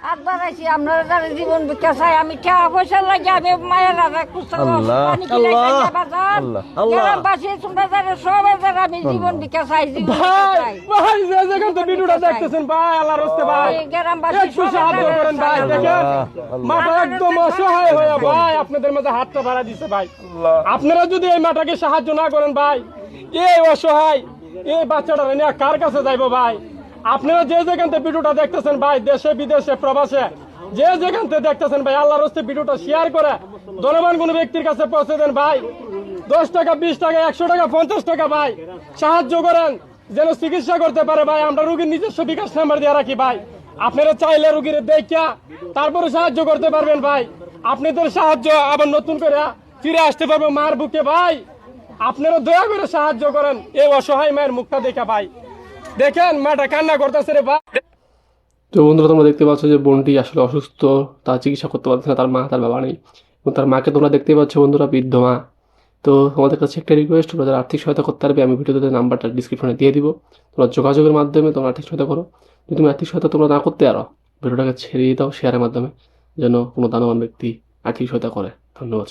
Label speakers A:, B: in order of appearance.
A: আবার আইছি আপনারা যারা জীবন ভিক্ষা চাই আমি টাকা পয়সা লাগে আমি মায়ের রাজা গ্রামবাসী তোমরা যারা সবাই যারা আমি জীবন ভিক্ষা চাই জীবন ভিক্ষা চাই।
B: ভাই যে যেখান থেকে ভিডিওটা দেখতেছেন ভাই আল্লাহর রাস্তে ভাই
A: গ্রামবাসী
B: একটু সাহায্য করেন ভাই। দেখেন মাথা একদম অসহায় হয়ে ভাই আপনাদের মধ্যে হাতটা বাড়া দিছে ভাই। আপনারা যদি এই মাটাকে সাহায্য না করেন ভাই, এই অসহায় এই বাচ্চাটা নিয়ে কার কাছে যাইবো ভাই? আপনারা যে যেখান থেকে ভিডিওটা দেখতেছেন ভাই, দেশে বিদেশে প্রবাসে যে যেখান থেকে দেখতেছেন ভাই, আল্লাহর রাস্তে ভিডিওটা শেয়ার করে ধনবান কোনো ব্যক্তির কাছে পৌঁছে দেন ভাই। 10 টাকা 20 টাকা 100 টাকা 50 টাকা ভাই সাহায্য করেন যেন চিকিৎসা করতে পারে ভাই। আমরা রোগীর নিজস্ব বিকাশ নাম্বার দিয়ে রাখি ভাই। আপনারা চাইলে রোগীর দেখা তারপরে সাহায্য করতে পারবেন ভাই। আপনাদের সাহায্য আবার নতুন করে ফিরে আসতে পারবো মার বুকে ভাই। আপনারা দয়া করে সাহায্য করেন এই অসহায় মায়ের মুখটা দেখা ভাই। দেখেন মাটা কান্না করতেছে রে ভাই।
C: তো বন্ধুরা তোমরা দেখতে পাচ্ছ যে বোনটি আসলে অসুস্থ, তার চিকিৎসা করতে পারছে না, তার মা তার বাবা নেই এবং তার মাকে তোমরা দেখতে পাচ্ছ বন্ধুরা, বৃদ্ধ মা। তো তোমাদের কাছে একটা রিকোয়েস্ট, তোমরা যারা আর্থিক সহায়তা করতে পারবে আমি ভিডিওতে নাম্বারটা ডিসক্রিপশনে দিয়ে দিব, তোমরা যোগাযোগের মাধ্যমে তোমরা আর্থিক সহায়তা করো। যদি তুমি আর্থিক সহায়তা তোমরা না করতে পারো, ভিডিওটাকে ছেড়ে দাও শেয়ারের মাধ্যমে, যেন কোনো দানবান ব্যক্তি আর্থিক সহায়তা করে। ধন্যবাদ।